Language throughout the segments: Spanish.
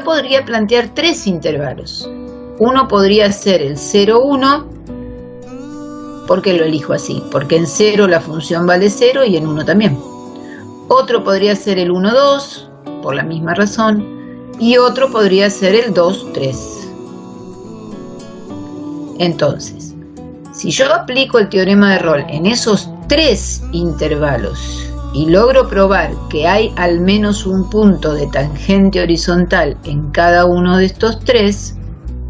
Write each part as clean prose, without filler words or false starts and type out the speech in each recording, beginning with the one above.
podría plantear tres intervalos. Uno podría ser el 0, 1. ¿Por qué lo elijo así? Porque en 0 la función vale 0 y en 1 también. Otro podría ser el 1, 2, por la misma razón. Y otro podría ser el 2, 3. Entonces, si yo aplico el teorema de Rolle en esos tres intervalos y logro probar que hay al menos un punto de tangente horizontal en cada uno de estos tres,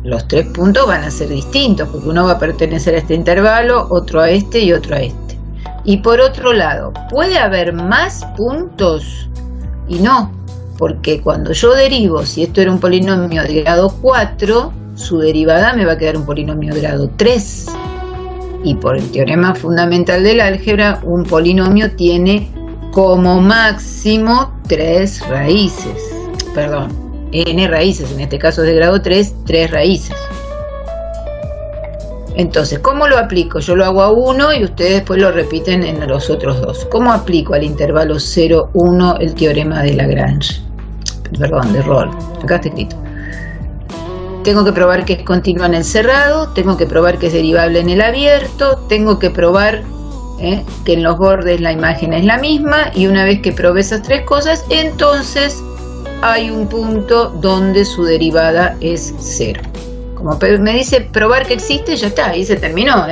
los tres puntos van a ser distintos, porque uno va a pertenecer a este intervalo, otro a este y otro a este. Y por otro lado, ¿puede haber más puntos? Y no, porque cuando yo derivo, si esto era un polinomio de grado 4, su derivada me va a quedar un polinomio de grado 3. Y por el teorema fundamental del álgebra, un polinomio tiene como máximo 3 raíces. Perdón, n raíces, en este caso es de grado 3, 3 raíces. Entonces, ¿cómo lo aplico? Yo lo hago a 1 y ustedes después lo repiten en los otros dos. ¿Cómo aplico al intervalo 0, 1 el teorema de Lagrange? Perdón, de Rolle. Acá está escrito. Tengo que probar que es continua en el cerrado, tengo que probar que es derivable en el abierto, tengo que probar que en los bordes la imagen es la misma, y una vez que probé esas tres cosas, entonces hay un punto donde su derivada es 0. Como me dice probar que existe, ya está, ahí se terminó.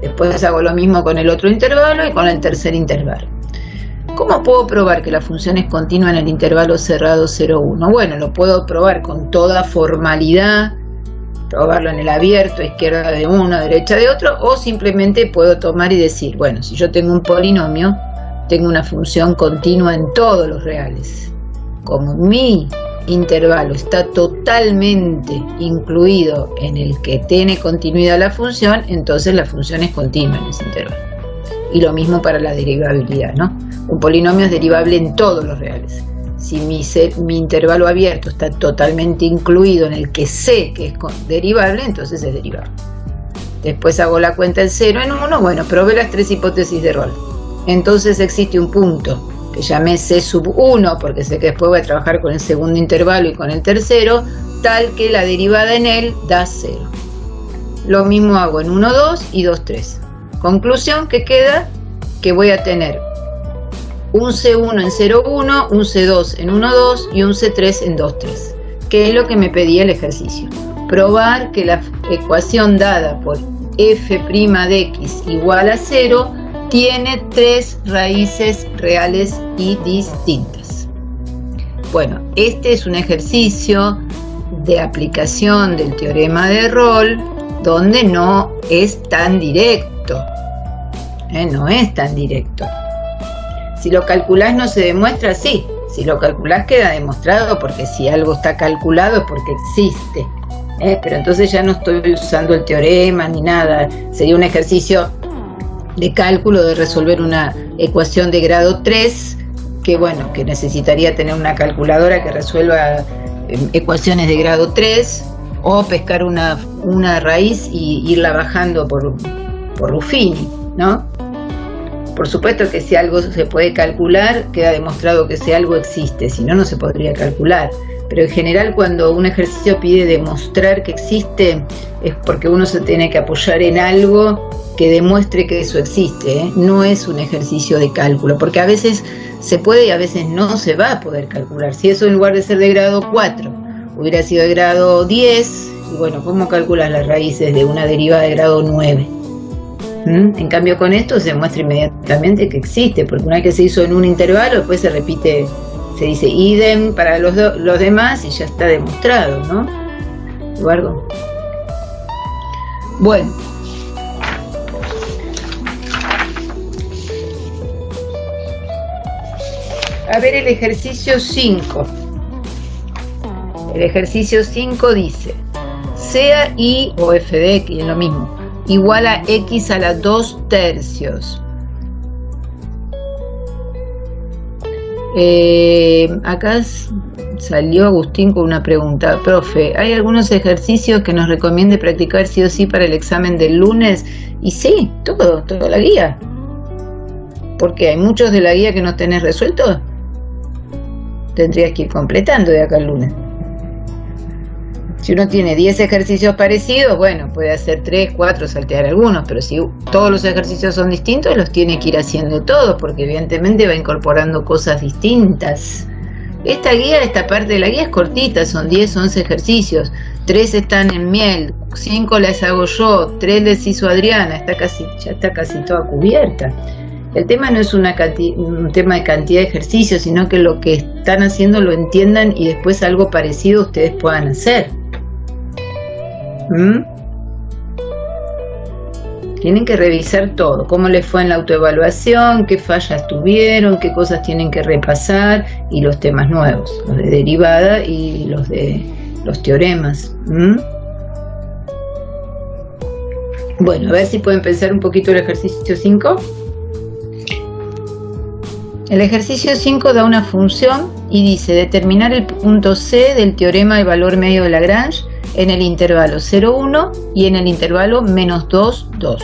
Después hago lo mismo con el otro intervalo y con el tercer intervalo. ¿Cómo puedo probar que la función es continua en el intervalo cerrado 0, 1? Bueno, lo puedo probar con toda formalidad, probarlo en el abierto, izquierda de uno, derecha de otro, o simplemente puedo tomar y decir, bueno, si yo tengo un polinomio, tengo una función continua en todos los reales. Como mi intervalo está totalmente incluido en el que tiene continuidad la función, entonces la función es continua en ese intervalo. Y lo mismo para la derivabilidad, ¿no? Un polinomio es derivable en todos los reales. Si mi intervalo abierto está totalmente incluido en el que sé que es derivable, entonces es derivable. Después hago la cuenta en 0 en 1, bueno, probé las tres hipótesis de Rolle. Entonces existe un punto que llamé C sub 1, porque sé que después voy a trabajar con el segundo intervalo y con el tercero, tal que la derivada en él da 0. Lo mismo hago en 1, 2 y 2, 3. Conclusión que queda que voy a tener un C1 en 0, 1, un C2 en 1, 2 y un C3 en 2, 3, que es lo que me pedía el ejercicio. Probar que la ecuación dada por f' de x igual a 0 tiene 3 raíces reales y distintas. Bueno, este es un ejercicio de aplicación del teorema de Rolle donde no es tan directo. No es tan directo. Si lo calculás no se demuestra, sí. Si lo calculás queda demostrado, porque si algo está calculado es porque existe. Pero entonces ya no estoy usando el teorema ni nada. Sería un ejercicio de cálculo de resolver una ecuación de grado 3, que bueno, que necesitaría tener una calculadora que resuelva ecuaciones de grado 3, o pescar una raíz y irla bajando por Ruffini, ¿no? Por supuesto que si algo se puede calcular, queda demostrado que ese algo existe, si no, no se podría calcular. Pero en general, cuando un ejercicio pide demostrar que existe, es porque uno se tiene que apoyar en algo que demuestre que eso existe, No es un ejercicio de cálculo, porque a veces se puede y a veces no se va a poder calcular. Si eso en lugar de ser de grado 4 hubiera sido de grado 10, y bueno, ¿cómo calculas las raíces de una derivada de grado 9? En cambio con esto se demuestra inmediatamente que existe, porque una vez que se hizo en un intervalo, después se repite, se dice idem para los demás y ya está demostrado, ¿no? ¿Eduardo? Bueno. A ver el ejercicio 5. El ejercicio 5 dice, sea y o f de x, es lo mismo, igual a x a la 2 tercios. Acá salió Agustín con una pregunta. Profe, ¿hay algunos ejercicios que nos recomiende practicar sí o sí para el examen del lunes? Y sí, toda la guía. ¿Por qué? ¿Hay muchos de la guía que no tenés resueltos? Tendrías que ir completando de acá al lunes. Si uno tiene 10 ejercicios parecidos, bueno, puede hacer 3, 4, saltear algunos, pero si todos los ejercicios son distintos, los tiene que ir haciendo todos, porque evidentemente va incorporando cosas distintas. Esta parte de la guía es cortita, son 10, 11 ejercicios, 3 están en miel, 5 las hago yo, 3 les hizo Adriana, ya está casi toda cubierta. El tema no es un tema de cantidad de ejercicios, sino que lo que están haciendo lo entiendan y después algo parecido ustedes puedan hacer. Tienen que revisar todo, cómo les fue en la autoevaluación, qué fallas tuvieron, qué cosas tienen que repasar y los temas nuevos, los de derivada y los de los teoremas. Bueno, a ver si pueden pensar un poquito el ejercicio 5. El ejercicio 5 da una función y dice determinar el punto C del teorema del valor medio de Lagrange en el intervalo 0,1 y en el intervalo -2, 2.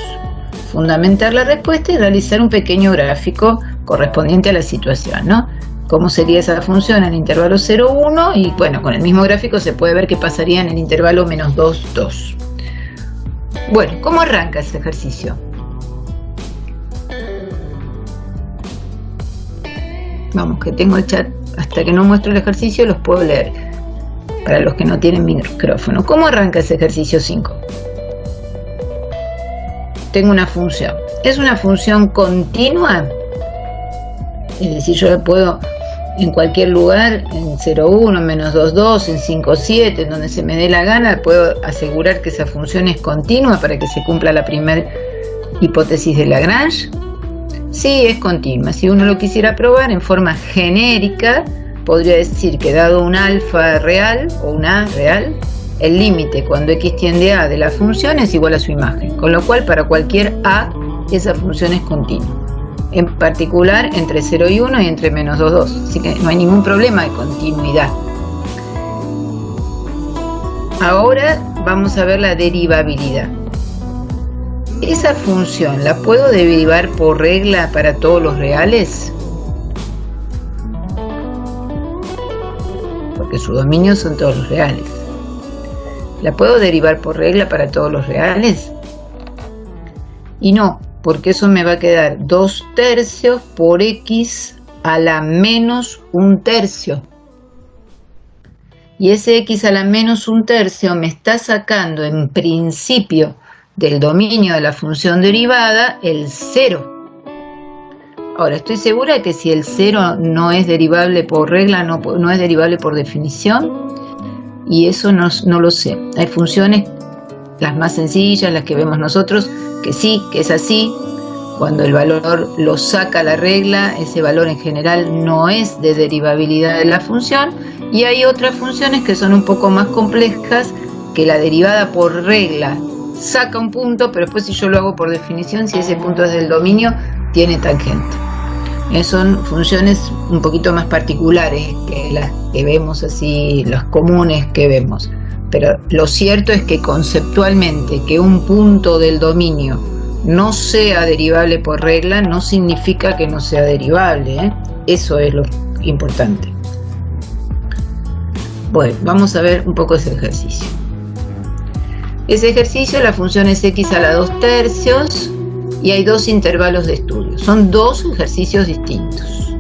Fundamentar la respuesta y realizar un pequeño gráfico correspondiente a la situación, ¿no? ¿Cómo sería esa función en el intervalo 0,1? Y bueno, con el mismo gráfico se puede ver qué pasaría en el intervalo -2, 2. Bueno, ¿cómo arranca ese ejercicio? Vamos, que tengo el chat, hasta que no muestro el ejercicio los puedo leer. Para los que no tienen micrófono. ¿Cómo arranca ese ejercicio 5? Tengo una función. ¿Es una función continua? Es decir, yo la puedo en cualquier lugar, en 0,1, -2, 2, en 5, 7, en donde se me dé la gana, puedo asegurar que esa función es continua para que se cumpla la primera hipótesis de Lagrange. Sí, es continua. Si uno lo quisiera probar en forma genérica, podría decir que dado un alfa real o un a real, el límite cuando x tiende a de la función es igual a su imagen, con lo cual para cualquier a esa función es continua, en particular entre 0 y 1 y entre -2, 2, así que no hay ningún problema de continuidad. Ahora vamos a ver la derivabilidad. ¿Esa función la puedo derivar por regla para todos los reales? Porque su dominio son todos los reales. ¿La puedo derivar por regla para todos los reales? Y no, porque eso me va a quedar 2/3 por x a la -1/3. Y ese x a la -1/3 me está sacando en principio del dominio de la función derivada el 0. Ahora, estoy segura que si el 0 no es derivable por regla, no es derivable por definición, y eso no lo sé. Hay funciones, las más sencillas, las que vemos nosotros, que sí, que es así. Cuando el valor lo saca la regla, ese valor en general no es de derivabilidad de la función, y hay otras funciones que son un poco más complejas, que la derivada por regla saca un punto, pero después si yo lo hago por definición, si ese punto es del dominio, tiene tangente. Son funciones un poquito más particulares que las que vemos así, las comunes que vemos. Pero lo cierto es que conceptualmente que un punto del dominio no sea derivable por regla no significa que no sea derivable, ¿eh? Eso es lo importante. Bueno, vamos a ver un poco ese ejercicio. Ese ejercicio, la función es x a la 2/3 y hay dos intervalos de estudio. Son dos ejercicios distintos,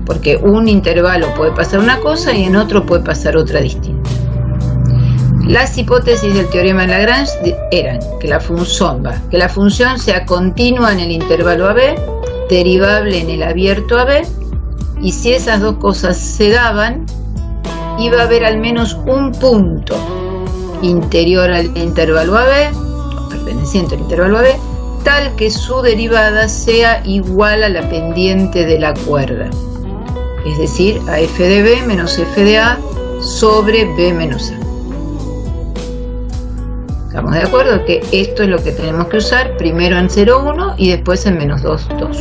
porque un intervalo puede pasar una cosa y en otro puede pasar otra distinta. Las hipótesis del teorema de Lagrange eran que la función sea continua en el intervalo AB, derivable en el abierto AB, y si esas dos cosas se daban, iba a haber al menos un punto interior al intervalo AB, o perteneciente al intervalo AB, tal que su derivada sea igual a la pendiente de la cuerda, es decir, a f de b menos f de a sobre b menos a. ¿Estamos de acuerdo? Que esto es lo que tenemos que usar primero en 0,1 y después en -2, 2.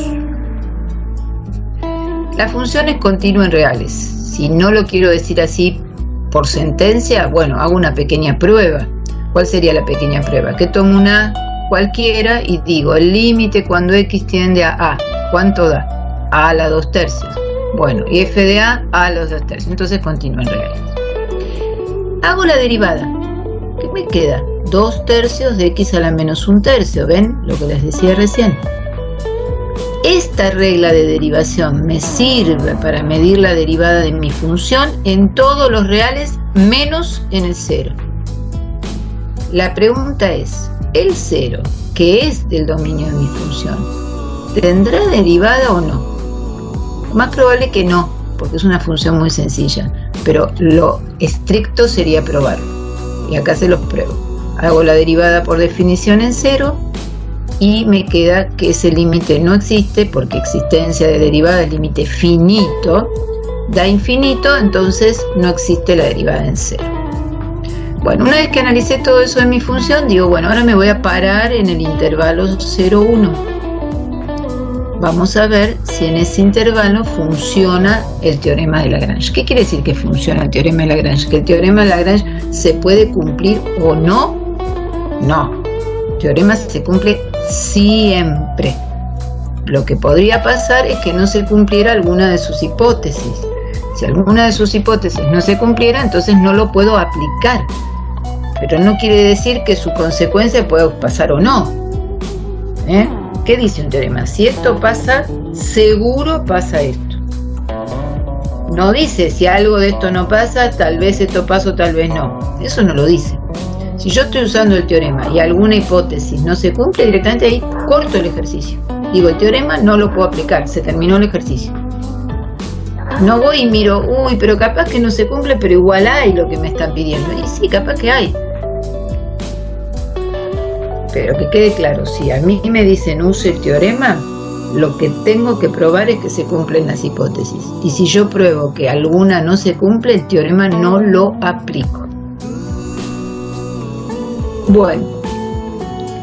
La función es continua en reales. Si no lo quiero decir así por sentencia, bueno, hago una pequeña prueba. ¿Cuál sería la pequeña prueba? Que tomo una cualquiera y digo el límite cuando x tiende a a. ¿Cuánto da? A a la 2/3. Bueno, y f de a la 2/3. Entonces continúa en reales. Hago la derivada. ¿qué me queda? 2/3 de x a la menos 1/3, ¿ven? Lo que les decía recién. Esta regla de derivación me sirve para medir la derivada de mi función en todos los reales menos en el 0. La pregunta es, ¿el 0, que es del dominio de mi función, tendrá derivada o no? Lo más probable que no, porque es una función muy sencilla, pero lo estricto sería probarlo. Y acá se los pruebo. Hago la derivada por definición en 0 y me queda que ese límite no existe, porque existencia de derivada es límite finito, da infinito, entonces no existe la derivada en 0. Bueno, una vez que analicé todo eso de mi función, digo, bueno, ahora me voy a parar en el intervalo 0, 1. Vamos a ver si en ese intervalo funciona el teorema de Lagrange. ¿Qué quiere decir que funciona el teorema de Lagrange? ¿Que el teorema de Lagrange se puede cumplir o no? No. El teorema se cumple siempre. Lo que podría pasar es que no se cumpliera alguna de sus hipótesis. Si alguna de sus hipótesis no se cumpliera, entonces no lo puedo aplicar. Pero no quiere decir que su consecuencia pueda pasar o no. ¿Qué dice un teorema? Si esto pasa, seguro pasa esto. No dice si algo de esto no pasa, tal vez esto pasa o tal vez no. Eso no lo dice. Si yo estoy usando el teorema y alguna hipótesis no se cumple, directamente ahí corto el ejercicio. Digo, el teorema no lo puedo aplicar, se terminó el ejercicio. No voy y miro, uy, pero capaz que no se cumple, pero igual hay lo que me están pidiendo. Y sí, capaz que hay. Pero que quede claro, si a mí me dicen use el teorema, lo que tengo que probar es que se cumplen las hipótesis. Y si yo pruebo que alguna no se cumple, el teorema no lo aplico. Bueno,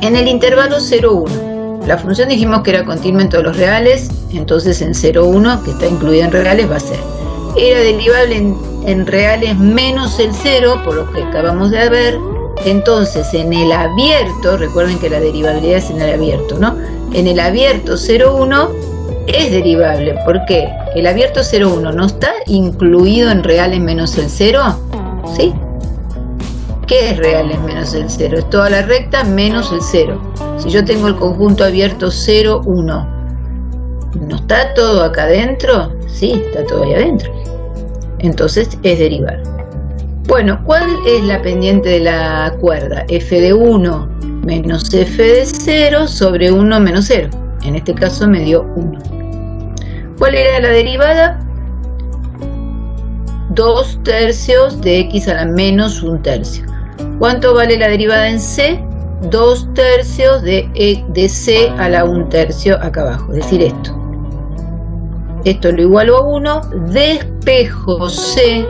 en el intervalo 0, 1, la función dijimos que era continua en todos los reales, entonces en 0, 1, que está incluida en reales, va a ser. Era derivable en reales menos el 0, por lo que acabamos de ver. Entonces en el abierto, recuerden que la derivabilidad es en el abierto, ¿no? En el abierto 0, 1 es derivable. ¿Por qué? El abierto 0, 1 no está incluido en reales menos el 0, ¿sí? ¿Qué es reales menos el 0? Es toda la recta menos el 0. Si yo tengo el conjunto abierto 0, 1, ¿no está todo acá adentro? Sí, está todo ahí adentro. Entonces es derivable. Bueno, ¿cuál es la pendiente de la cuerda? F de 1 menos F de 0 sobre 1 menos 0. En este caso me dio 1. ¿Cuál era la derivada? 2/3 de x a la menos 1/3. ¿Cuánto vale la derivada en C? 2/3 de C a la 1/3 acá abajo. Es decir, esto. Esto lo igualo a 1, despejo C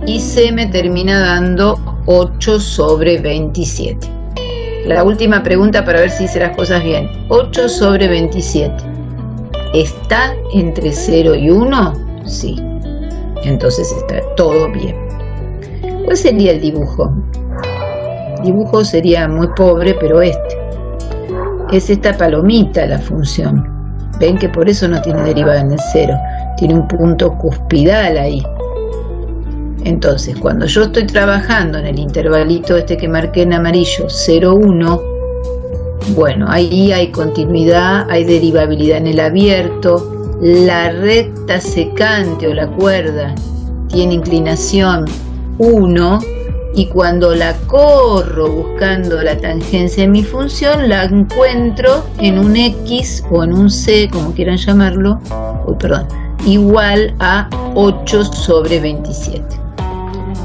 y C me termina dando 8 sobre 27. La última pregunta para ver si hice las cosas bien. 8 sobre 27. ¿Está entre 0 y 1? Sí. Entonces está todo bien. ¿Cuál sería el dibujo? El dibujo sería muy pobre, pero este. Es esta palomita la función. Ven que por eso no tiene derivada en el 0. Tiene un punto cuspidal ahí. Entonces, cuando yo estoy trabajando en el intervalito este que marqué en amarillo, 0, 1, bueno, ahí hay continuidad, hay derivabilidad en el abierto, la recta secante o la cuerda tiene inclinación 1, y cuando la corro buscando la tangencia de mi función, la encuentro en un X o en un C, como quieran llamarlo, igual a 8 sobre 27.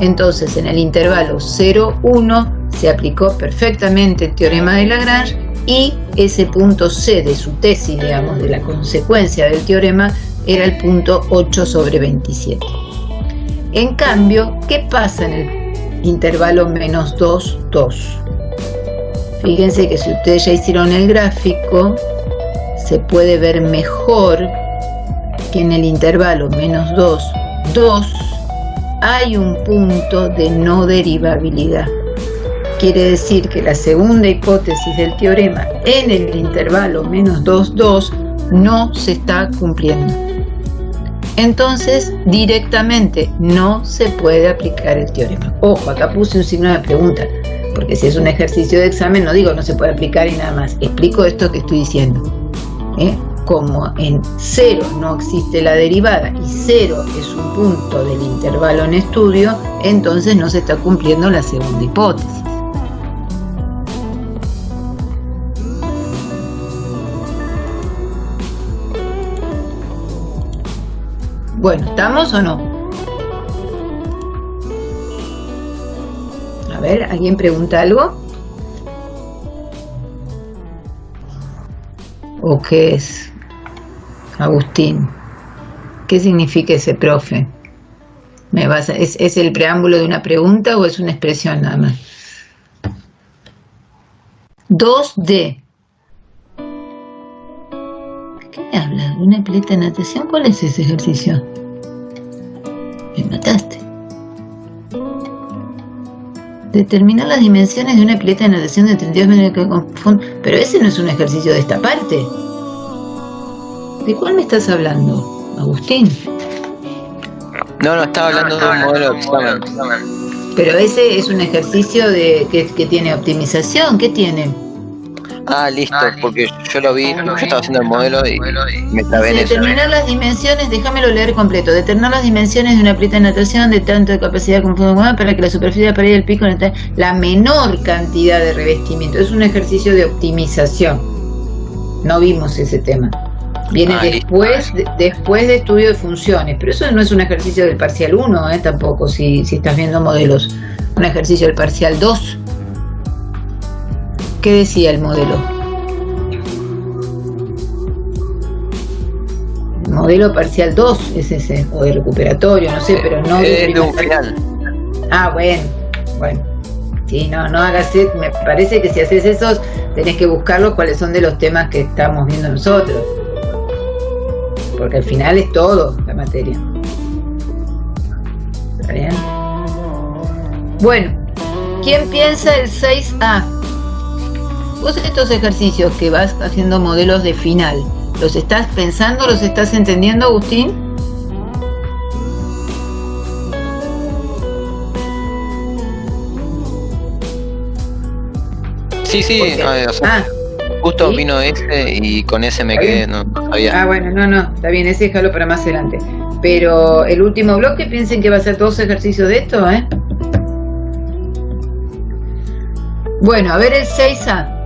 Entonces, en el intervalo 0, 1 se aplicó perfectamente el teorema de Lagrange y ese punto C de su tesis, digamos, de la consecuencia del teorema, era el punto 8 sobre 27. En cambio, ¿qué pasa en el intervalo menos 2, 2? Fíjense que si ustedes ya hicieron el gráfico, se puede ver mejor que en el intervalo menos 2, 2, hay un punto de no derivabilidad. Quiere decir que la segunda hipótesis del teorema en el intervalo menos 2, 2 no se está cumpliendo. Entonces, directamente no se puede aplicar el teorema. Ojo, acá puse un signo de pregunta. Porque si es un ejercicio de examen, no digo no se puede aplicar y nada más. Explico esto que estoy diciendo. Como en 0 no existe la derivada y 0 es un punto del intervalo en estudio, entonces no se está cumpliendo la segunda hipótesis. Bueno, ¿estamos o no? A ver, ¿alguien pregunta algo? ¿O qué es, Agustín? ¿Qué significa ese profe? ¿Es el preámbulo de una pregunta o es una expresión nada más? 2D. ¿Qué me hablas? ¿De una pileta de natación? ¿Cuál es ese ejercicio? Me mataste. Determinar las dimensiones de una pileta de natación de 32 metros que confunde. Pero ese no es un ejercicio de esta parte. ¿De cuál me estás hablando, Agustín? No, estaba hablando de un modelo de examen. Pero ese es un ejercicio que tiene optimización. ¿Qué tiene? Ah, listo, porque yo lo vi, yo estaba haciendo el modelo y me trabé en eso. Determinar las dimensiones, déjamelo leer completo. Determinar las dimensiones de una pileta de natación de tanto de capacidad como para que la superficie de la pared del pico tenga la menor cantidad de revestimiento. Es un ejercicio de optimización. No vimos ese tema. Viene después de estudio de funciones, pero eso no es un ejercicio del parcial 1, tampoco, si estás viendo modelos. Un ejercicio del parcial 2. ¿Qué decía el modelo? El modelo parcial 2 es ese, o de recuperatorio, no sé, pero no de un final. Ah, bueno. Sí, no hagas, me parece que si haces eso, tenés que buscarlo cuáles son de los temas que estamos viendo nosotros. Porque al final es todo la materia. ¿Está bien? Bueno, ¿quién piensa el 6A? Vos estos ejercicios que vas haciendo modelos de final, ¿los estás pensando, los estás entendiendo, Agustín? Sí, justo ¿sí? Vino ese y con ese me quedé, no sabía. Ah, bueno, no, está bien, ese déjalo para más adelante. Pero el último bloque, piensen que va a ser 2 ejercicios de esto, Bueno, a ver el 6A.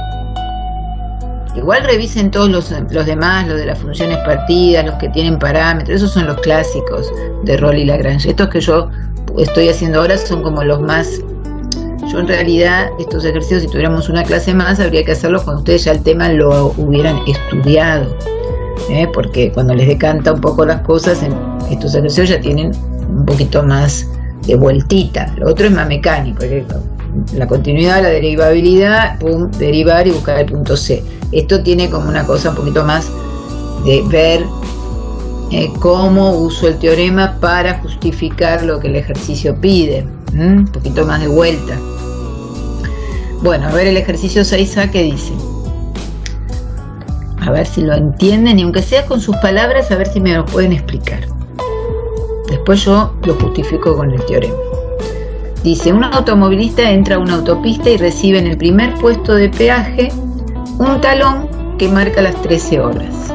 Igual revisen todos los demás, los de las funciones partidas, los que tienen parámetros, esos son los clásicos de Rolle y Lagrange. Estos que yo estoy haciendo ahora son como los más... Yo en realidad estos ejercicios, si tuviéramos una clase más, habría que hacerlos cuando ustedes ya el tema lo hubieran estudiado, porque cuando les decanta un poco las cosas, estos ejercicios ya tienen un poquito más de vueltita. Lo otro es más mecánico, la continuidad, la derivabilidad, derivar y buscar el punto C. Esto tiene como una cosa un poquito más de ver cómo uso el teorema para justificar lo que el ejercicio pide, un poquito más de vuelta. Bueno, a ver el ejercicio 6A que dice. A ver si lo entienden y aunque sea con sus palabras, a ver si me lo pueden explicar. Después yo lo justifico con el teorema. Dice, un automovilista entra a una autopista y recibe en el primer puesto de peaje un talón que marca las 13 horas.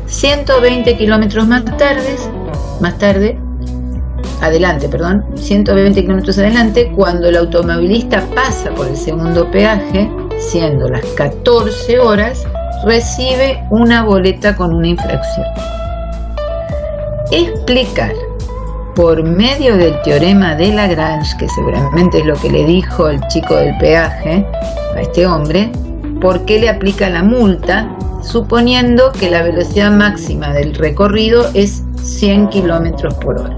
120 kilómetros más tarde, 120 kilómetros adelante, cuando el automovilista pasa por el segundo peaje, siendo las 14 horas, recibe una boleta con una infracción. Explicar por medio del teorema de Lagrange, que seguramente es lo que le dijo el chico del peaje a este hombre, por qué le aplica la multa, suponiendo que la velocidad máxima del recorrido es 100 kilómetros por hora.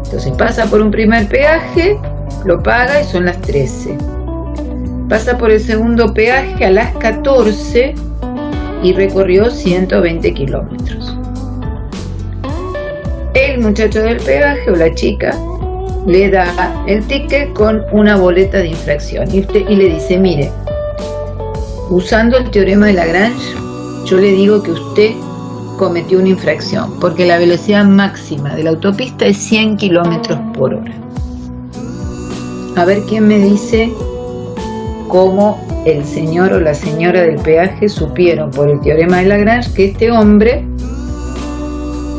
Entonces pasa por un primer peaje, lo paga y son las 13. Pasa por el segundo peaje a las 14 y recorrió 120 kilómetros. El muchacho del peaje o la chica le da el ticket con una boleta de infracción y le dice, mire, usando el teorema de Lagrange, yo le digo que usted cometió una infracción porque la velocidad máxima de la autopista es 100 kilómetros por hora. A ver quién me dice cómo el señor o la señora del peaje supieron por el teorema de Lagrange que este hombre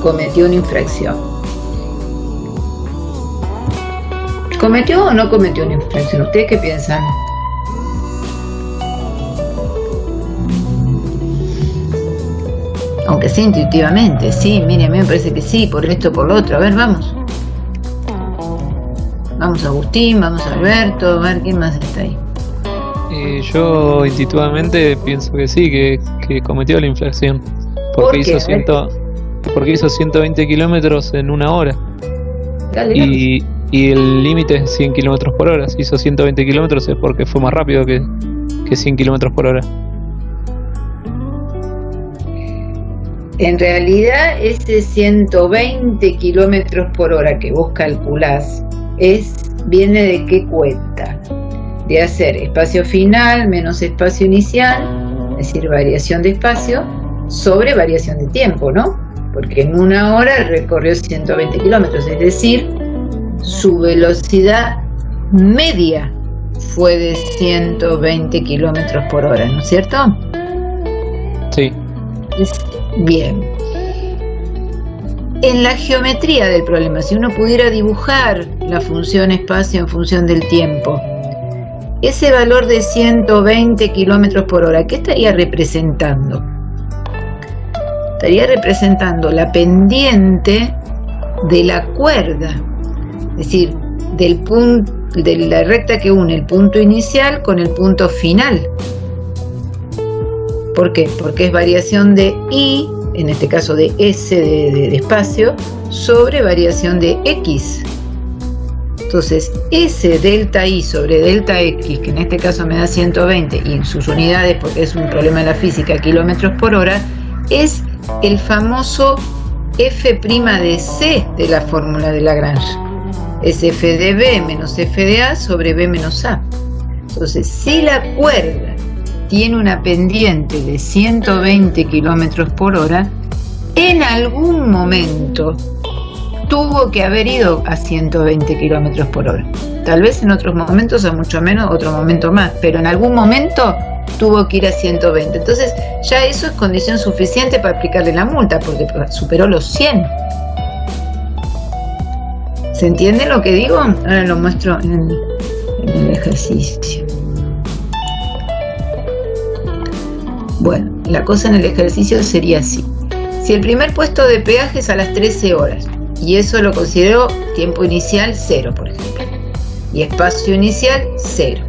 cometió una infracción. ¿Cometió o no cometió una infracción? ¿Ustedes qué piensan? Aunque sí, intuitivamente, sí, mire, a mí me parece que sí, por esto, por lo otro. A ver, vamos. Vamos Agustín, vamos Alberto, a ver, ¿quién más está ahí? Yo intuitivamente pienso que sí, que cometió la infracción. Porque hizo 120 kilómetros en una hora. Dale, y el límite es 100 kilómetros por hora. Si hizo 120 kilómetros es porque fue más rápido que 100 kilómetros por hora. En realidad, ese 120 kilómetros por hora que vos calculás viene de qué cuenta, de hacer espacio final menos espacio inicial, es decir, variación de espacio sobre variación de tiempo, ¿no? Porque en una hora recorrió 120 kilómetros, es decir, su velocidad media fue de 120 kilómetros por hora, ¿no es cierto? Sí. Bien. En la geometría del problema, si uno pudiera dibujar la función espacio en función del tiempo, ese valor de 120 kilómetros por hora, ¿qué estaría representando? Estaría representando la pendiente de la cuerda, es decir, de la recta que une el punto inicial con el punto final. ¿Por qué? Porque es variación de I, en este caso de S de espacio, sobre variación de X. Entonces, ese delta I sobre delta X, que en este caso me da 120, y en sus unidades, porque es un problema de la física, kilómetros por hora, es el famoso F' de C de la fórmula de Lagrange. Es F de B menos F de A sobre B menos A. Entonces, si la cuerda tiene una pendiente de 120 kilómetros por hora, en algún momento tuvo que haber ido a 120 kilómetros por hora. Tal vez en otros momentos a mucho menos, otro momento más, pero en algún momento tuvo que ir a 120. Entonces ya eso es condición suficiente para aplicarle la multa, porque superó los 100. ¿Se entiende lo que digo? Ahora lo muestro en el ejercicio. Bueno, la cosa en el ejercicio sería así. Si el primer puesto de peaje es a las 13 horas, y eso lo considero tiempo inicial 0, por ejemplo, y espacio inicial 0,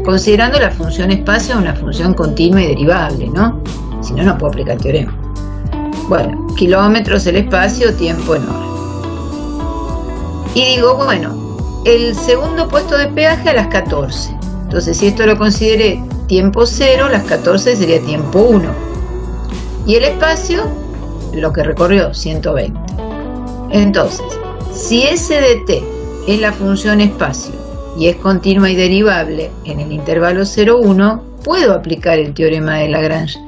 considerando la función espacio una función continua y derivable, ¿no? Si no, no puedo aplicar el teorema. Bueno, kilómetros el espacio, tiempo en hora. Y digo, bueno, el segundo puesto de peaje a las 14. Entonces, si esto lo consideré tiempo 0, las 14 sería tiempo 1. Y el espacio, lo que recorrió, 120. Entonces, si S de t es la función espacio y es continua y derivable en el intervalo 0,1, puedo aplicar el teorema de Lagrange.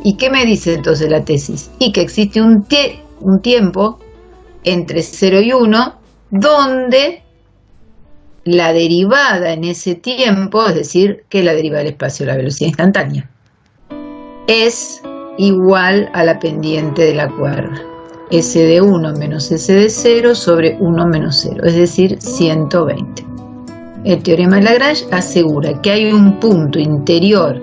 ¿Y qué me dice entonces la tesis? Y que existe un tiempo entre 0 y 1 donde la derivada en ese tiempo, es decir, que la derivada del espacio, la velocidad instantánea, es igual a la pendiente de la cuerda. S de 1 menos S de 0 sobre 1 menos 0, es decir, 120. El teorema de Lagrange asegura que hay un punto interior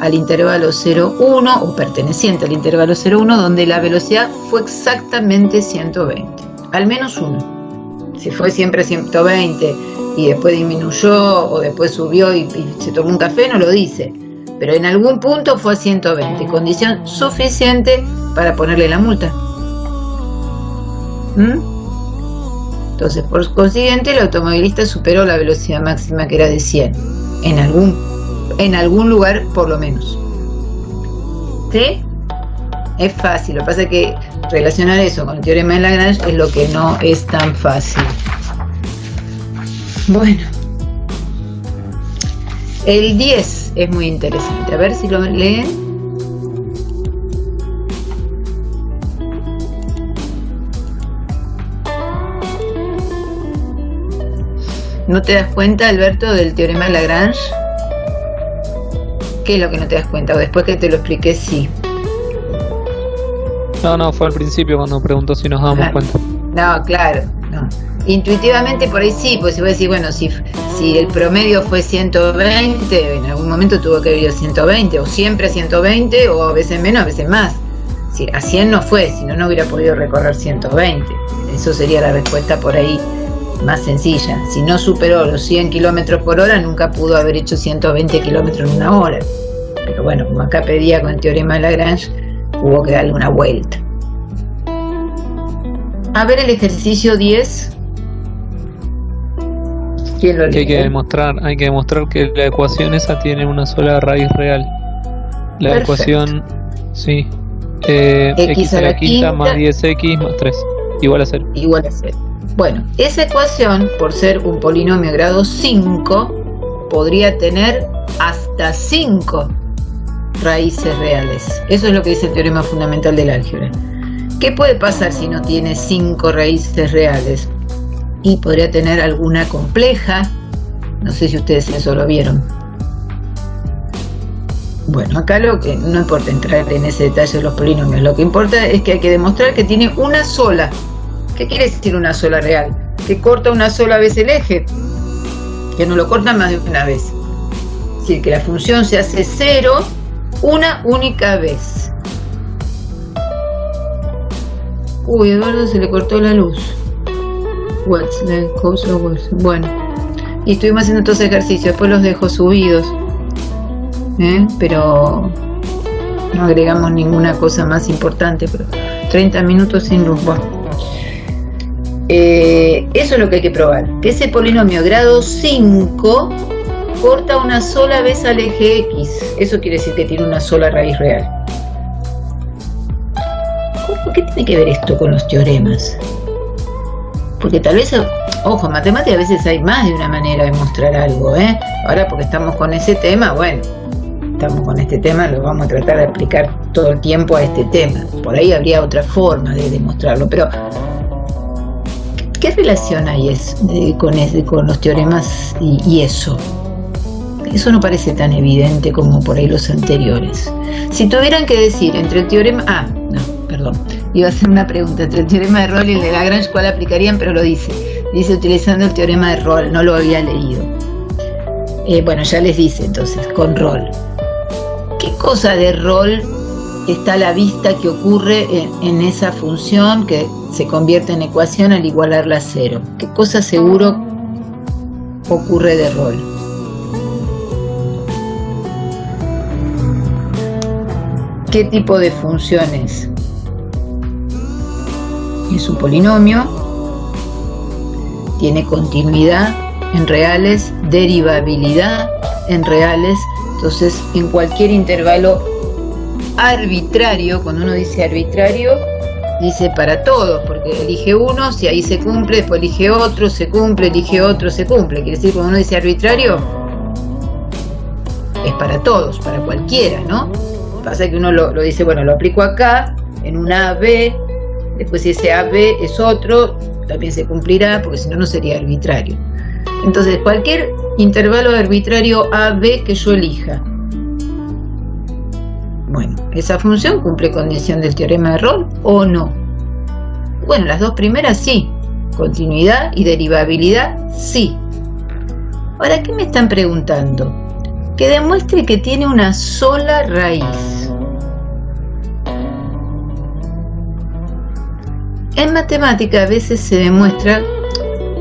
al intervalo 0,1 o perteneciente al intervalo 0,1 donde la velocidad fue exactamente 120, al menos uno. Si fue siempre 120 y después disminuyó o después subió y se tomó un café, no lo dice. Pero en algún punto fue a 120, condición suficiente para ponerle la multa. Entonces, por consiguiente, el automovilista superó la velocidad máxima que era de 100. En algún lugar, por lo menos. ¿Sí? Es fácil, lo que pasa es que relacionar eso con el teorema de Lagrange es lo que no es tan fácil. Bueno, el 10 es muy interesante, a ver si lo leen. ¿No te das cuenta, Alberto, del teorema de Lagrange? ¿Qué es lo que no te das cuenta? O después que te lo expliqué, sí. No, fue al principio cuando preguntó si nos dábamos cuenta. No, claro, no. Intuitivamente por ahí sí, pues si vos decís, bueno, si el promedio fue 120, en algún momento tuvo que haber ido 120, o siempre a 120, o a veces menos, a veces más. Si a 100 no fue, si no, no hubiera podido recorrer 120. Eso sería la respuesta por ahí más sencilla. Si no superó los 100 kilómetros por hora, nunca pudo haber hecho 120 kilómetros en una hora. Pero bueno, como acá pedía con el teorema de Lagrange, hubo que darle una vuelta. A ver el ejercicio 10. ¿Quién lo lee? Hay que demostrar que la ecuación esa tiene una sola raíz real. La Perfecto. Ecuación, sí. X a la quinta más 10x más 3 igual a 0. Igual a 0. Bueno, esa ecuación, por ser un polinomio grado 5, podría tener hasta 5 raíces reales. Eso es lo que dice el teorema fundamental del álgebra. ¿Qué puede pasar si no tiene 5 raíces reales? Y podría tener alguna compleja. No sé si ustedes eso lo vieron. Bueno, acá lo que no importa entrar en ese detalle de los polinomios, lo que importa es que hay que demostrar que tiene una sola. ¿Qué quiere decir una sola real? Que corta una sola vez el eje, que no lo corta más de una vez. Es decir, que la función se hace 0 una única vez. Uy, Eduardo se le cortó la luz. Bueno, y estuvimos haciendo estos ejercicios, después los dejo subidos. Pero no agregamos ninguna cosa más importante, pero 30 minutos sin luz. Bueno. Eso es lo que hay que probar, que ese polinomio grado 5 corta una sola vez al eje X. Eso quiere decir que tiene una sola raíz real. ¿Qué tiene que ver esto con los teoremas? Porque tal vez, ojo, en matemática a veces hay más de una manera de mostrar algo, Ahora porque estamos con ese tema, bueno, estamos con este tema, lo vamos a tratar de aplicar todo el tiempo a este tema. Por ahí habría otra forma de demostrarlo, pero ¿qué relación hay con los teoremas y eso? Eso no parece tan evidente como por ahí los anteriores. Si tuvieran que decir entre el teorema... iba a hacer una pregunta. Entre el teorema de Rolle y el de Lagrange, ¿cuál aplicarían? Pero lo dice. Dice utilizando el teorema de Rolle, no lo había leído. Bueno, ya les dice entonces, con Rolle. ¿Qué cosa de Rolle está a la vista que ocurre en esa función que se convierte en ecuación al igualarla a 0? ¿Qué cosa seguro ocurre de Rolle? ¿Qué tipo de función es? Es un polinomio, tiene continuidad en reales, derivabilidad en reales, entonces en cualquier intervalo arbitrario, cuando uno dice arbitrario, dice para todos, porque elige uno, si ahí se cumple, después elige otro, se cumple, elige otro, se cumple. Quiere decir, cuando uno dice arbitrario, es para todos, para cualquiera, ¿no? Pasa que uno lo dice, bueno, lo aplico acá, en una AB, después si ese AB es otro, también se cumplirá, porque si no, no sería arbitrario. Entonces, cualquier intervalo arbitrario AB que yo elija, bueno, ¿esa función cumple condición del teorema de Rolle o no? Bueno, las dos primeras sí, continuidad y derivabilidad sí. Ahora, ¿qué me están preguntando? Que demuestre que tiene una sola raíz. En matemática a veces se demuestra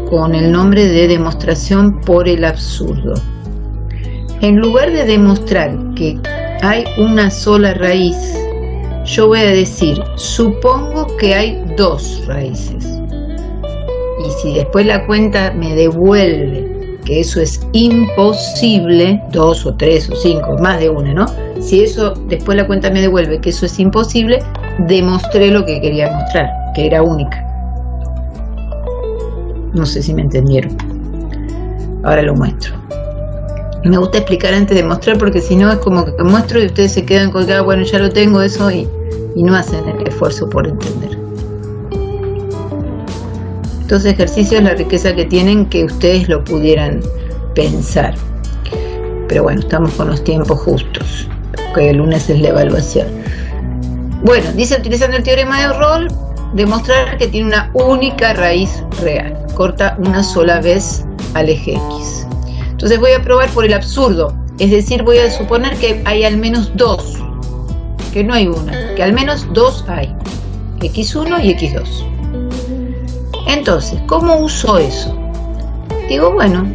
con el nombre de demostración por el absurdo. En lugar de demostrar que hay una sola raíz, yo voy a decir, supongo que hay 2 raíces. Y si después la cuenta me devuelve que eso es imposible, 2 o 3 o 5, más de una, ¿no? Si eso, después la cuenta me devuelve que eso es imposible, demostré lo que quería mostrar, que era única. No sé si me entendieron. Ahora lo muestro. Me gusta explicar antes de mostrar, porque si no es como que muestro y ustedes se quedan colgados, bueno, ya lo tengo eso, y no hacen el esfuerzo por entender. Estos ejercicios, la riqueza que tienen, que ustedes lo pudieran pensar. Pero bueno, estamos con los tiempos justos, porque el lunes es la evaluación. Bueno, dice, utilizando el teorema de Rolle, demostrar que tiene una única raíz real. Corta una sola vez al eje X. Entonces voy a probar por el absurdo. Es decir, voy a suponer que hay al menos dos. Que no hay una. Que al menos dos hay. X1 y X2. Entonces, ¿cómo uso eso? Digo, bueno,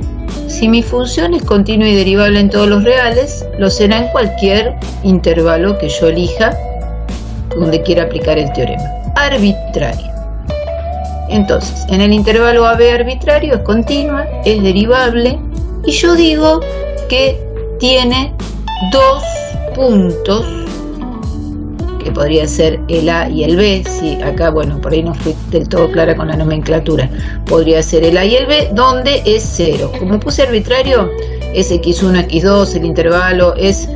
si mi función es continua y derivable en todos los reales, lo será en cualquier intervalo que yo elija donde quiera aplicar el teorema. Arbitrario. Entonces, en el intervalo AB arbitrario es continua, es derivable, y yo digo que tiene dos puntos, que podría ser el A y el B. Si acá, bueno, por ahí no fui del todo clara con la nomenclatura, podría ser el A y el B, donde es 0. Como puse arbitrario, es X1, X2, el intervalo es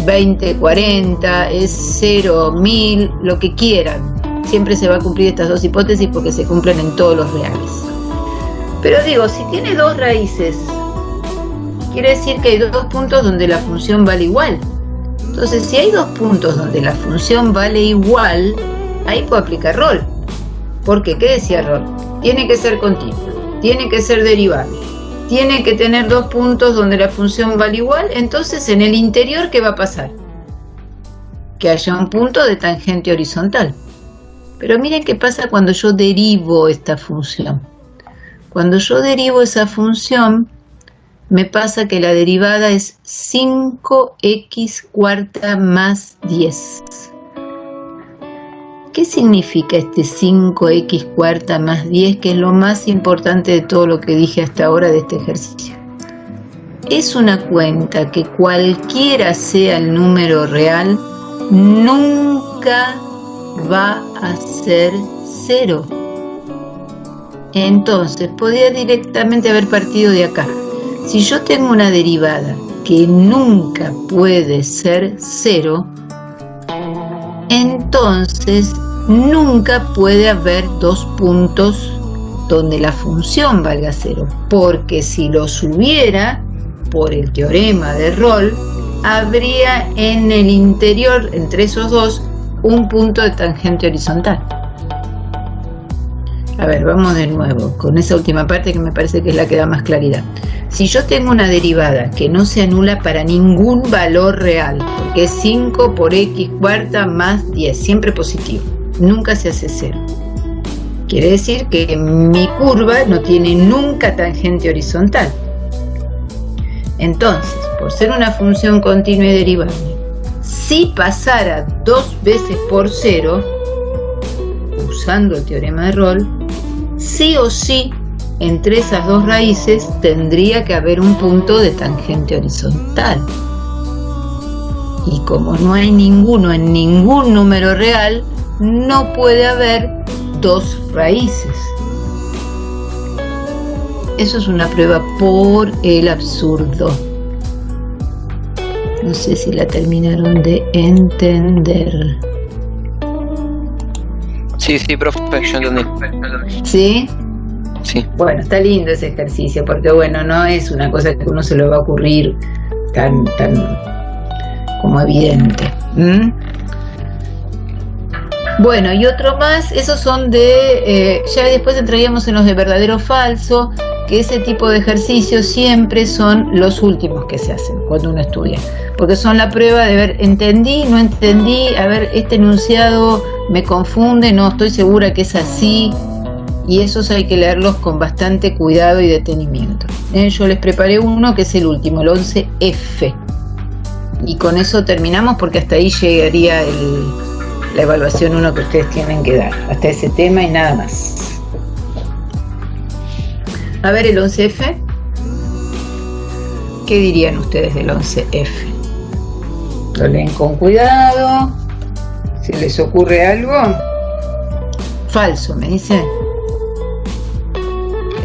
20, 40, es 0, 1000, lo que quieran. Siempre se va a cumplir estas dos hipótesis porque se cumplen en todos los reales. Pero digo, si tiene dos raíces, quiere decir que hay dos puntos donde la función vale igual. Entonces, si hay dos puntos donde la función vale igual, ahí puedo aplicar Rolle. ¿Por qué? ¿Qué decía Rolle? Tiene que ser continua, tiene que ser derivable, tiene que tener dos puntos donde la función vale igual. Entonces, en el interior, ¿qué va a pasar? Que haya un punto de tangente horizontal. Pero miren qué pasa cuando yo derivo esta función. Cuando yo derivo esa función, me pasa que la derivada es 5x² más 10. ¿Qué significa este 5x² más 10, que es lo más importante de todo lo que dije hasta ahora de este ejercicio? Es una cuenta que cualquiera sea el número real, nunca va a ser 0. Entonces, podría directamente haber partido de acá. Si yo tengo una derivada que nunca puede ser 0, entonces nunca puede haber dos puntos donde la función valga 0, porque si los hubiera, por el teorema de Rolle, habría en el interior, entre esos dos, un punto de tangente horizontal. A ver, vamos de nuevo con esa última parte que me parece que es la que da más claridad. Si yo tengo una derivada que no se anula para ningún valor real, porque es 5 por x² más 10, siempre positivo, nunca se hace 0. Quiere decir que mi curva no tiene nunca tangente horizontal. Entonces, por ser una función continua y derivable, si pasara 2 veces por 0, usando el teorema de Rolle, sí o sí, entre esas dos raíces tendría que haber un punto de tangente horizontal. Y como no hay ninguno en ningún número real, no puede haber dos raíces. Eso es una prueba por el absurdo. No sé si la terminaron de entender. Sí, profe, yo entendí. ¿Sí? Sí. Bueno, está lindo ese ejercicio, porque bueno, no es una cosa que uno se le va a ocurrir tan como evidente. Bueno, y otro más, esos son de, ya después entraríamos en los de verdadero o falso, que ese tipo de ejercicios siempre son los últimos que se hacen cuando uno estudia, porque son la prueba de ver, entendí, no entendí, a ver, este enunciado me confunde, no estoy segura que es así, y esos hay que leerlos con bastante cuidado y detenimiento. Yo les preparé uno que es el último, el 11F, y con eso terminamos porque hasta ahí llegaría la evaluación 1 que ustedes tienen que dar, hasta ese tema y nada más. A ver el 11F, ¿qué dirían ustedes del 11F? Lo leen con cuidado, ¿se les ocurre algo? Falso, me dicen.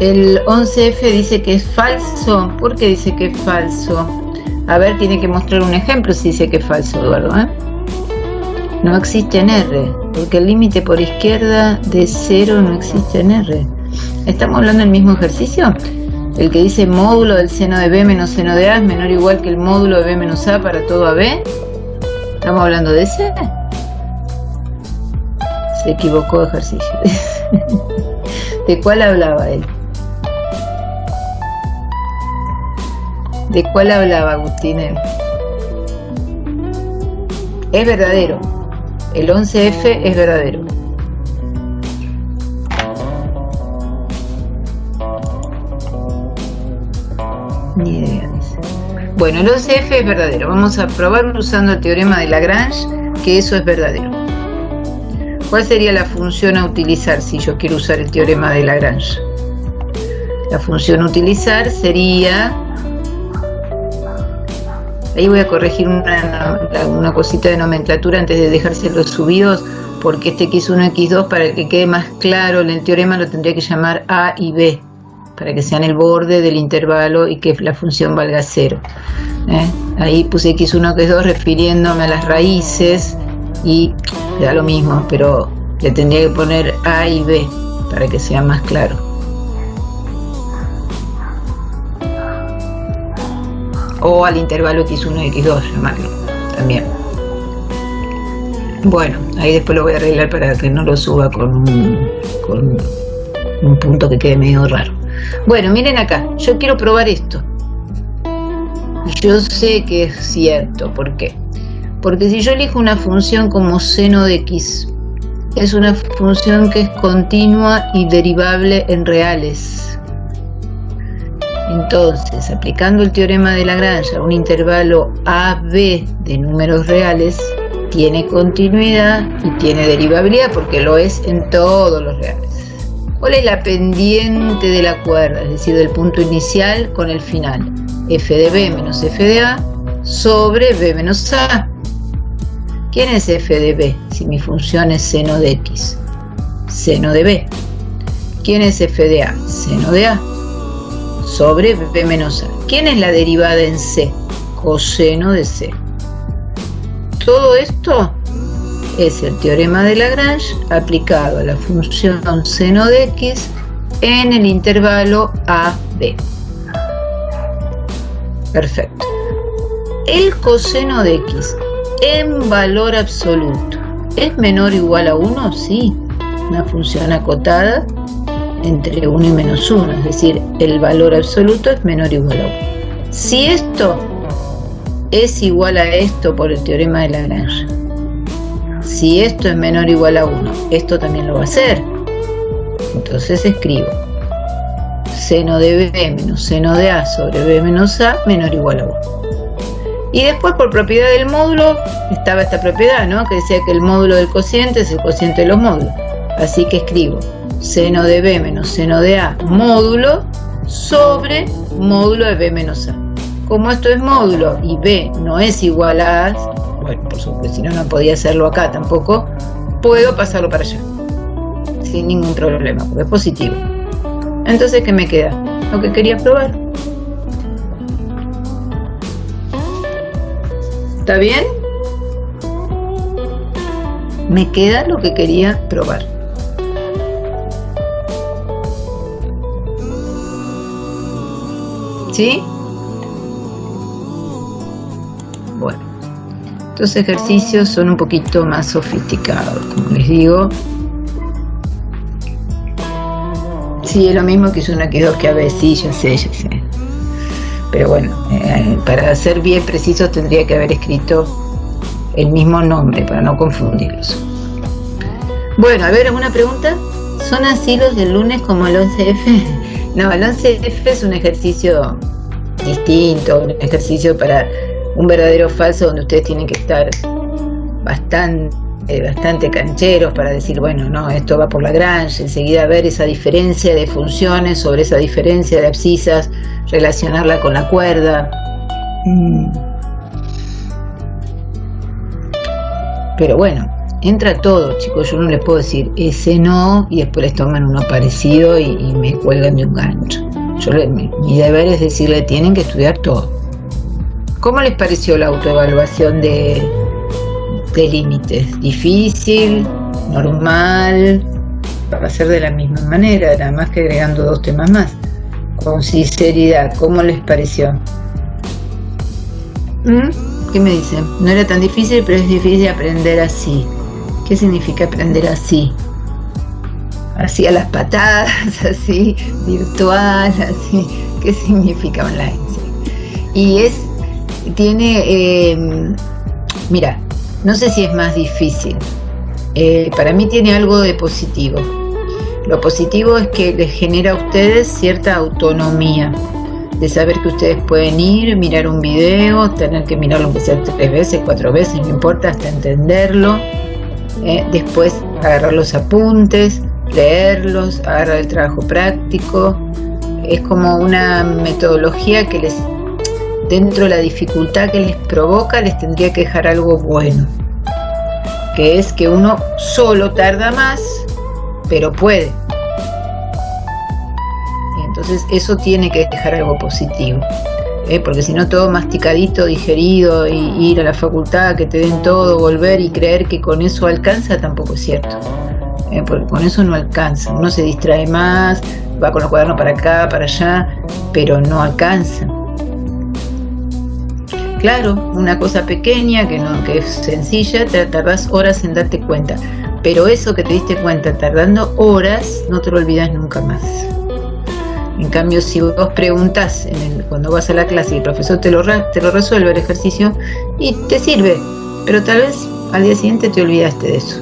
El 11F dice que es falso. ¿Por qué dice que es falso? A ver, tiene que mostrar un ejemplo si dice que es falso, Eduardo, No existe en R, porque el límite por izquierda de 0 no existe en R. ¿Estamos hablando del mismo ejercicio? El que dice módulo del seno de B menos seno de A es menor o igual que el módulo de B menos A para todo AB. ¿Estamos hablando de ese? Se equivocó de ejercicio. ¿De cuál hablaba él? ¿De cuál hablaba Agustín él? Es verdadero. El 11F es verdadero. Ni idea. Bueno, el 11F es verdadero. Vamos a probarlo usando el teorema de Lagrange, que eso es verdadero. ¿Cuál sería la función a utilizar si yo quiero usar el teorema de Lagrange? La función a utilizar sería... Ahí voy a corregir una cosita de nomenclatura antes de dejárselos subidos, porque este x1, x2, para que quede más claro en el teorema, lo tendría que llamar A y B, para que sean el borde del intervalo y que la función valga 0. Ahí puse x1, x2 refiriéndome a las raíces y da lo mismo, pero le tendría que poner A y B para que sea más claro. O al intervalo x1 y x2, llamarlo también. Bueno, ahí después lo voy a arreglar para que no lo suba con un punto que quede medio raro. Bueno, miren acá, yo quiero probar esto. Yo sé que es cierto, ¿por qué? Porque si yo elijo una función como seno de x, es una función que es continua y derivable en reales. Entonces, aplicando el teorema de Lagrange a un intervalo AB de números reales, tiene continuidad y tiene derivabilidad porque lo es en todos los reales. ¿Cuál es la pendiente de la cuerda? Es decir, del punto inicial con el final. F de B menos F de A sobre B menos A. ¿Quién es F de B si mi función es seno de X? Seno de B. ¿Quién es F de A? Seno de A sobre B menos A. ¿Quién es la derivada en C? Coseno de C. Todo esto es el teorema de Lagrange aplicado a la función seno de X en el intervalo AB. Perfecto. El coseno de X en valor absoluto ¿es menor o igual a 1? Sí. Una función acotada entre 1 y menos 1, es decir, el valor absoluto es menor o igual a 1. Si esto es igual a esto por el teorema de Lagrange, si esto es menor o igual a 1, esto también lo va a hacer. Entonces escribo seno de B menos seno de A sobre B menos A menor o igual a 1. Y después, por propiedad del módulo, estaba esta propiedad, ¿no? Que decía que el módulo del cociente es el cociente de los módulos. Así que escribo seno de B menos seno de A módulo sobre módulo de B menos A. Como esto es módulo y B no es igual a A, bueno, por supuesto, si no, no podía hacerlo acá tampoco, puedo pasarlo para allá sin ningún problema, porque es positivo. Entonces, ¿qué me queda? Lo que quería probar. ¿Está bien? Me queda lo que quería probar. ¿Sí? Bueno, estos ejercicios son un poquito más sofisticados, como les digo. Sí, es lo mismo que es una X2 que AB, sí, ya sé. Pero bueno, para ser bien precisos tendría que haber escrito el mismo nombre para no confundirlos. Bueno, a ver, ¿alguna pregunta? ¿Son así los del lunes como el 11F? No, el 11F es un ejercicio distinto, un ejercicio para un verdadero o falso donde ustedes tienen que estar bastante cancheros para decir, bueno, no, esto va por Lagrange, enseguida ver esa diferencia de funciones sobre esa diferencia de abscisas, relacionarla con la cuerda. Pero bueno, entra todo, chicos, yo no les puedo decir ese no y después les toman uno parecido y me cuelgan de un gancho. Mi deber es decirle, tienen que estudiar todo. ¿Cómo les pareció la autoevaluación de límites? ¿Difícil? ¿Normal? va a ser de la misma manera, nada más que agregando 2 temas más. Con sinceridad, ¿cómo les pareció? ¿Qué me dicen? No era tan difícil, pero es difícil aprender así. ¿Qué significa aprender así? Así a las patadas, así virtual, así. ¿Qué significa online? Sí. Y tiene, mira, no sé si es más difícil. Para mí tiene algo de positivo. Lo positivo es que les genera a ustedes cierta autonomía, de saber que ustedes pueden ir, mirar un video, tener que mirarlo aunque sea 3 veces, 4 veces, no importa, hasta entenderlo. Después agarrar los apuntes, leerlos, agarrar el trabajo práctico. Es como una metodología que les, dentro de la dificultad que les provoca, les tendría que dejar algo bueno, que es que uno solo tarda más, pero puede. Y entonces eso tiene que dejar algo positivo, porque si no, todo masticadito, digerido, y ir a la facultad, que te den todo, volver y creer que con eso alcanza, tampoco es cierto. Porque con eso no alcanza. Uno se distrae más, va con los cuadernos para acá, para allá, pero no alcanza. Claro, una cosa pequeña que es sencilla, te tardás horas en darte cuenta, pero eso que te diste cuenta tardando horas, no te lo olvidas nunca más. En cambio, si vos preguntás cuando vas a la clase y el profesor te lo resuelve el ejercicio y te sirve, pero tal vez al día siguiente te olvidaste de eso.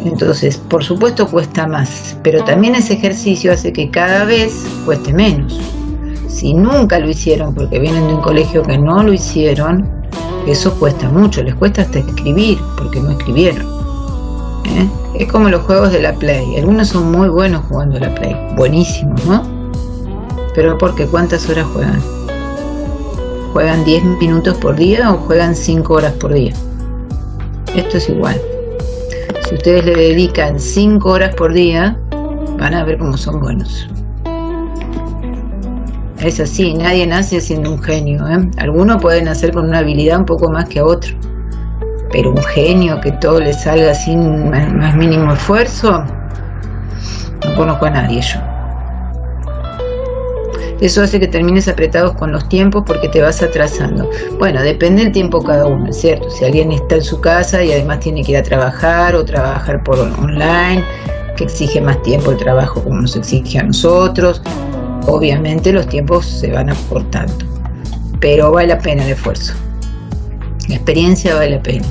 Entonces, por supuesto cuesta más, pero también ese ejercicio hace que cada vez cueste menos. Si nunca lo hicieron porque vienen de un colegio que no lo hicieron, eso cuesta mucho, les cuesta hasta escribir porque no escribieron. Es como los juegos de la Play, algunos son muy buenos jugando a la Play, buenísimos, ¿no? Pero ¿por qué? ¿Cuántas horas juegan? ¿Juegan 10 minutos por día o juegan 5 horas por día? Esto es igual. Si ustedes le dedican 5 horas por día, van a ver cómo son buenos. Es así, nadie nace siendo un genio, Algunos pueden nacer con una habilidad un poco más que otro, pero un genio que todo le salga sin más mínimo esfuerzo, no conozco a nadie yo. Eso hace que termines apretados con los tiempos porque te vas atrasando. Bueno, depende del tiempo cada uno, es cierto. Si alguien está en su casa y además tiene que ir a trabajar o trabajar por online, que exige más tiempo el trabajo como nos exige a nosotros, obviamente los tiempos se van acortando. Pero vale la pena el esfuerzo. La experiencia vale la pena.